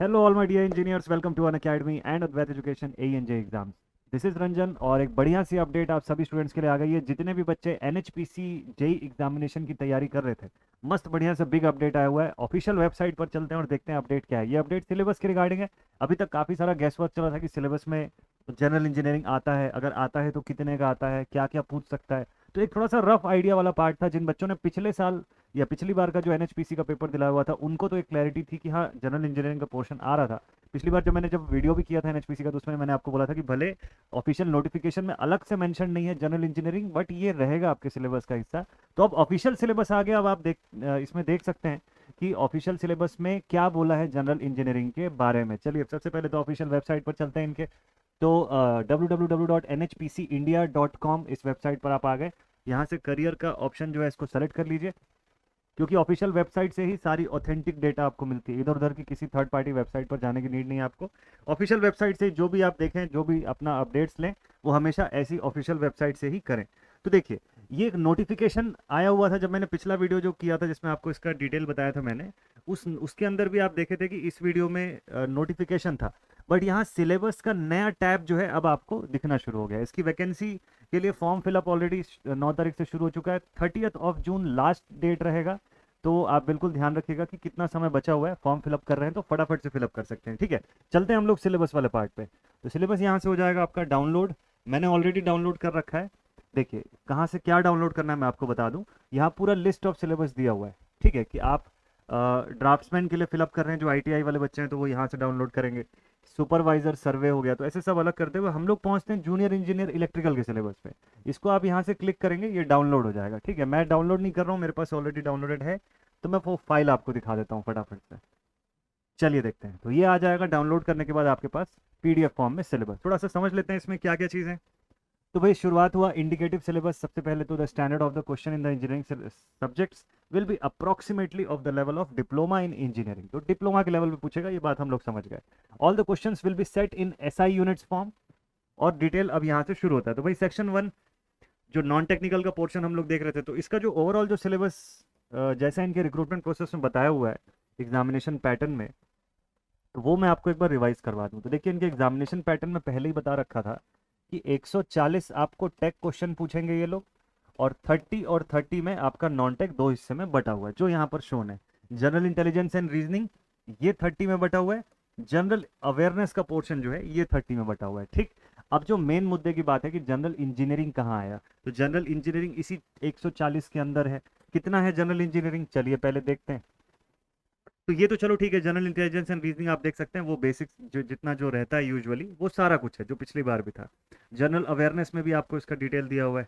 Hello all my dear engineers, welcome to Unacademy and Advait education ANJ exams. This is Ranjan और एक बढ़िया सी update आप सभी students के लिए आ गई है। जितने भी बच्चे NHPC जेई एग्जामिनेशन की तैयारी कर रहे थे, मस्त बढ़िया सा बिग अपडेट आया हुआ है। ऑफिशियल वेबसाइट पर चलते हैं और देखते हैं अपडेट क्या है। ये अपडेट सिलेबस के रिगार्डिंग है। अभी तक काफ़ी सारा गैस वर्क चला था कि सिलेबस में जनरल इंजीनियरिंग आता है, अगर आता है तो कितने का आता है, क्या क्या पूछ सकता है। तो एक थोड़ा सा रफ आइडिया वाला पार्ट था। जिन बच्चों ने पिछले साल या पिछली बार का जो NHPC का पेपर दिलाया हुआ था, उनको तो एक क्लैरिटी थी कि हाँ जनरल इंजीनियरिंग का पोर्शन आ रहा था। पिछली बार जब वीडियो भी किया था NHPC का, तो उसमें मैंने आपको बोला था कि भले ऑफिशियल नोटिफिकेशन में अलग से मेंशन नहीं है जनरल इंजीनियरिंग, बट ये रहेगा आपके सिलेबस का हिस्सा। तो अब ऑफिशियल सिलेबस आ गया। अब आप इसमें देख सकते हैं कि ऑफिशियल सिलेबस में क्या बोला है जनरल इंजीनियरिंग के बारे में। चलिए सबसे पहले तो ऑफिशियल वेबसाइट पर चलते हैं इनके। तो www.nhpcindia.com इस वेबसाइट पर आप आ गए। यहाँ से करियर का ऑप्शन जो है इसको सेलेक्ट कर लीजिए, क्योंकि ऑफिशियल वेबसाइट से ही सारी ऑथेंटिक डेटा आपको मिलती है। इधर उधर की किसी थर्ड पार्टी वेबसाइट पर जाने की नीड नहीं है आपको। ऑफिशियल वेबसाइट से जो भी आप देखें, जो भी अपना अपडेट्स लें, वो हमेशा ऐसी ऑफिशियल वेबसाइट से ही करें। तो देखिए, ये एक नोटिफिकेशन आया हुआ था जब मैंने पिछला वीडियो जो किया था, जिसमें आपको इसका डिटेल बताया था मैंने, उसके अंदर भी आप देखे थे कि इस वीडियो में नोटिफिकेशन था। बट यहाँ सिलेबस का नया टैब जो है अब आपको दिखना शुरू हो गया है। इसकी वैकेंसी के लिए फॉर्म फिलअप ऑलरेडी 9 तारीख से शुरू हो चुका है। 30 जून लास्ट डेट रहेगा। तो आप बिल्कुल ध्यान रखिएगा कि कितना समय बचा हुआ है। फॉर्म फिलअप कर रहे हैं तो फटाफट से फिलअप कर सकते हैं। ठीक है, चलते हैं हम लोग सिलेबस वाले पार्ट पे। तो सिलेबस यहाँ से हो जाएगा आपका डाउनलोड। मैंने ऑलरेडी डाउनलोड कर रखा है। देखिए कहाँ से क्या डाउनलोड करना है मैं आपको बता दूं। यहाँ पूरा लिस्ट ऑफ सिलेबस दिया हुआ है। ठीक है, कि आप ड्राफ्ट्समैन के लिए फिलअप कर रहे हैं, जो ITI वाले बच्चे हैं, तो वो यहाँ से डाउनलोड करेंगे। सुपरवाइजर सर्वे हो गया, तो ऐसे सब अलग करते हुए हम लोग पहुंचते हैं जूनियर इंजीनियर इलेक्ट्रिकल के सिलेबस पे। इसको आप यहाँ से क्लिक करेंगे, ये डाउनलोड हो जाएगा। ठीक है, मैं डाउनलोड नहीं कर रहा हूँ, मेरे पास ऑलरेडी डाउनलोडेड है। तो मैं वो फाइल आपको दिखा देता हूँ फटाफट से। चलिए देखते हैं। तो ये आ जाएगा डाउनलोड करने के बाद आपके पास PDF फॉर्म में सिलेबस। थोड़ा सा समझ लेते हैं इसमें क्या क्या चीज़ें। तो भाई शुरुआत हुआ इंडिकेटिव सिलेबस। सबसे पहले तो the standard of the question in the engineering subjects will be approximately of the level of diploma in engineering. तो डिप्लोमा के लेवल पे पूछेगा, ये बात हम लोग समझ गए। All the questions will be set in SI units form. और डिटेल अब यहाँ से शुरू होता है। तो भाई सेक्शन 1 जो नॉन टेक्निकल का पोर्शन हम लोग देख रहे थे, तो इसका जो ओवरऑल जो सिलेबस जैसा इनके रिक्रूटमेंट प्रोसेस में बताया हुआ है एग्जामिनेशन पैटर्न में, तो वो मैं आपको एक बार रिवाइज करवा दूं। तो देखिए इनके एग्जामिनेशन पैटर्न में पहले ही बता रखा था कि 140 आपको टेक क्वेश्चन पूछेंगे ये लोग, और 30 और 30 में आपका नॉन टेक दो हिस्से में बटा हुआ है, जो यहाँ पर शोन है। जनरल इंटेलिजेंस एंड रीजनिंग ये 30 में बटा हुआ है। जनरल अवेयरनेस का पोर्शन जो है ये 30 में बटा हुआ है। ठीक, अब जो मेन मुद्दे की बात है कि जनरल इंजीनियरिंग कहाँ आया, तो जनरल इंजीनियरिंग इसी 140 के अंदर है। कितना है जनरल इंजीनियरिंग, चलिए पहले देखते हैं। तो ये तो चलो ठीक है, जनरल इंटेलिजेंस एंड रीजनिंग आप देख सकते हैं, वो बेसिक जो जितना जो रहता है यूजुअली वो सारा कुछ है जो पिछली बार भी था। जनरल अवेयरनेस में भी आपको इसका डिटेल दिया हुआ है।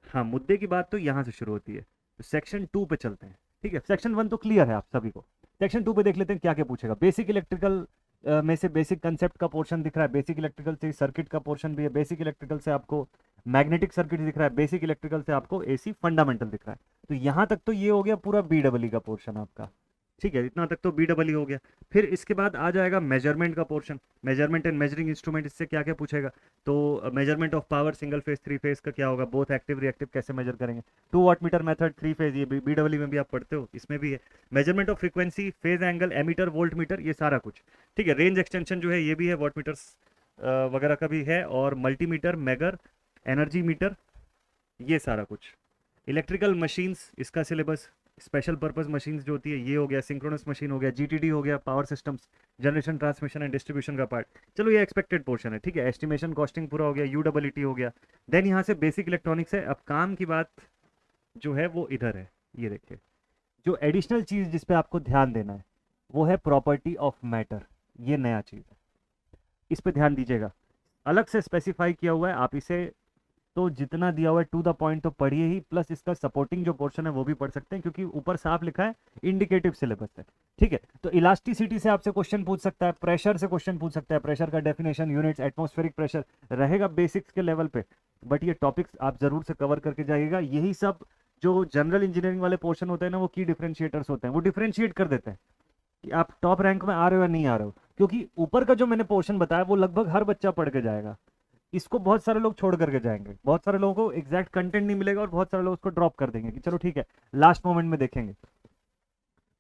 हाँ, मुद्दे की बात तो यहाँ से शुरू होती है। तो सेक्शन 2 पे चलते हैं। ठीक है, सेक्शन 1 तो क्लियर है आप सभी को। सेक्शन 2 पे देख लेते हैं क्या क्या पूछेगा। बेसिक इलेक्ट्रिकल में से बेसिक कंसेप्ट का पोर्शन दिख रहा है। बेसिक इलेक्ट्रिकल से सर्किट का पोर्शन भी है। बेसिक इलेक्ट्रिकल से आपको मैग्नेटिक सर्किट दिख रहा है। बेसिक इलेक्ट्रिकल से आपको AC फंडामेंटल दिख रहा है। तो यहाँ तक तो ये हो गया पूरा BEE का पोर्शन आपका। ठीक है, इतना तक तो BEE हो गया। फिर इसके बाद आ जाएगा मेजरमेंट का portion. Measurement and measuring instrument, इससे क्या क्या पूछेगा। तो measurement of power single phase 3 phase का क्या होगा, बोथ एक्टिव रिएक्टिव कैसे मेजर करेंगे। 2 वाट मीटर मेथड 3 फेज, ये BEE में भी आप पढ़ते हो, इसमें भी है। Measurement of frequency, phase angle, ammeter, voltmeter, ये सारा कुछ। ठीक है, रेंज एक्सटेंशन जो है ये भी है, वॉट मीटर्स वगैरह का भी है, और मल्टीमीटर, मेगर, एनर्जी मीटर, ये सारा कुछ। इलेक्ट्रिकल मशीन्स, इसका सिलेबस। स्पेशल पर्पस मशीन्स जो होती है ये हो गया। सिंक्रोनस मशीन हो गया, GTD हो गया, power systems, generation transmission and distribution का पार्ट। चलो ये एक्सपेक्टेड पोर्शन है। ठीक है, एस्टिमेशन कॉस्टिंग पूरा हो गया, UEET हो गया। देन यहाँ से बेसिक इलेक्ट्रॉनिक्स है। अब काम की बात जो है वो इधर है। ये देखिए, जो एडिशनल चीज़ जिस पे आपको ध्यान देना है वो है प्रॉपर्टी ऑफ मैटर। ये नया चीज़ है, इस पे ध्यान दीजिएगा। अलग से स्पेसिफाई किया हुआ है, आप इसे तो जितना दिया हुआ है टू द पॉइंट तो पढ़िए ही, प्लस इसका सपोर्टिंग जो पोर्शन है वो भी पढ़ सकते हैं, क्योंकि ऊपर साफ लिखा है इंडिकेटिव सिलेबस है। ठीक है, तो इलास्टिसिटी से आपसे क्वेश्चन पूछ सकता है, प्रेशर से क्वेश्चन पूछ सकता है। प्रेशर का डेफिनेशन, यूनिट्स, एटमॉस्फेरिक प्रेशर रहेगा बेसिक्स के लेवल पे, बट ये टॉपिक्स आप जरूर से कवर करके जाइएगा। यही सब जो जनरल इंजीनियरिंग वाले पोर्शन होते हैं ना, वो की डिफरेंशिएटर्स होते हैं, वो डिफरेंशिएट कर देते हैं कि आप टॉप रैंक में आ रहे हो या नहीं आ रहे हो। क्योंकि ऊपर का जो मैंने पोर्शन बताया वो लगभग हर बच्चा पढ़ के जाएगा, इसको बहुत सारे लोग छोड़ करके जाएंगे। बहुत सारे लोगों को एग्जैक्ट कंटेंट नहीं मिलेगा, और बहुत सारे लोग उसको ड्रॉप कर देंगे कि चलो ठीक है लास्ट मोमेंट में देखेंगे।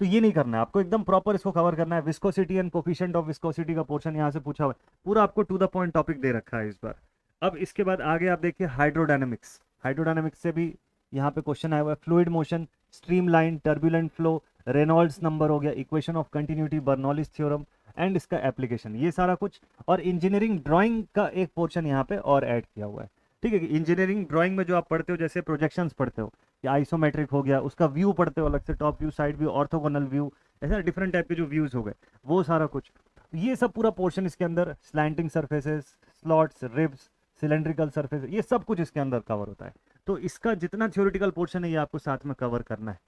तो ये नहीं करना है आपको, एकदम प्रॉपर इसको कवर करना है। Viscosity and coefficient of viscosity का पोर्शन यहाँ से पूछा हुआ है, पूरा आपको टू द पॉइंट टॉपिक दे रखा है इस बार। अब इसके बाद आगे आप देखिए हाइड्रोडायनेमिक्स। हाइड्रोडायनेमिक्स से भी यहाँ पे क्वेश्चन आया हुआ है, fluid motion, streamline, turbulent flow, Reynolds number हो गया, equation of continuity, Bernoulli's theorem and इसका एप्लीकेशन, ये सारा कुछ। और इंजीनियरिंग ड्राइंग का एक पोर्शन यहाँ पे और ऐड किया हुआ है। ठीक है, इंजीनियरिंग ड्राइंग में जो आप पढ़ते हो, जैसे प्रोजेक्शंस पढ़ते हो या आइसोमेट्रिक हो गया, उसका व्यू पढ़ते हो अलग से, top view, side view, orthogonal view, ऐसा डिफरेंट टाइप के जो व्यूज हो गए, वो सारा कुछ, ये सब पूरा पोर्शन इसके अंदर, slanting surfaces, slots, ribs, cylindrical surface, ये सब कुछ इसके अंदर कवर होता है। तो इसका जितना थ्योरेटिकल पोर्शन है ये आपको साथ में कवर करना है,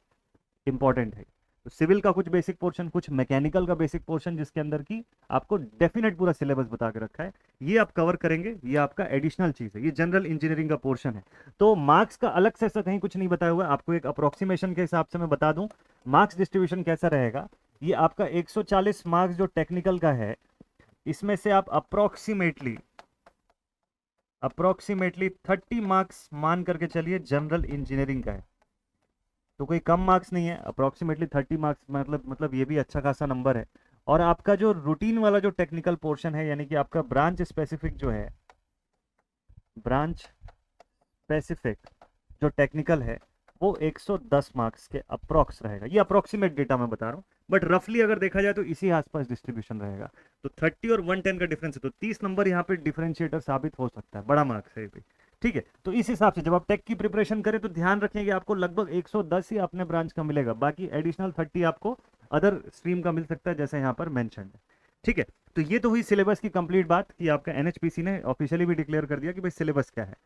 इंपॉर्टेंट है। तो सिविल का कुछ बेसिक पोर्शन, कुछ मैकेनिकल का बेसिक पोर्शन, जिसके अंदर की आपको डेफिनेट पूरा सिलेबस बता के रखा है, ये आप कवर करेंगे, ये आपका एडिशनल चीज है, ये जनरल इंजीनियरिंग का पोर्शन है। तो मार्क्स का अलग से ऐसा कहीं कुछ नहीं बताया हुआ है, आपको एक अप्रोक्सीमेशन के हिसाब से मैं बता दूं मार्क्स डिस्ट्रीब्यूशन कैसा रहेगा। ये आपका 140 मार्क्स जो टेक्निकल का है, इसमें से आप अप्रोक्सीमेटली 30 मार्क्स मान करके चलिए जनरल इंजीनियरिंग का है। तो कोई कम मार्क्स नहीं है, अप्रोक्सीमेटली 30 मार्क्स, मतलब ये भी अच्छा खासा नंबर है। और आपका जो रूटीन वाला जो टेक्निकल पोर्शन है, यानी कि आपका ब्रांच स्पेसिफिक जो है, ब्रांच स्पेसिफिक जो टेक्निकल है, वो 110 मार्क्स के अप्रोक्स रहेगा। ये अप्रोक्सीमेट डेटा मैं बता रहा हूँ, बट रफली अगर देखा जाए तो इसी आसपास डिस्ट्रीब्यूशन रहेगा। तो 30 और 110 का डिफरेंस है, तो 30 नंबर यहाँ पे डिफरेंशिएटर साबित हो सकता है, बड़ा मार्क्स है ये भी। ठीक है, तो इस हिसाब से जब आप टेक की प्रिपरेशन करें तो ध्यान रखें कि आपको लगभग 110 ही अपने ब्रांच का मिलेगा, बाकी एडिशनल 30 आपको अदर स्ट्रीम का मिल सकता है, जैसे यहाँ पर मेंशन है। ठीक है, तो ये तो हुई सिलेबस की कंप्लीट बात कि आपका एनएचपीसी ने ऑफिशियली भी डिक्लेयर कर दिया कि भाई सिलेबस क्या है।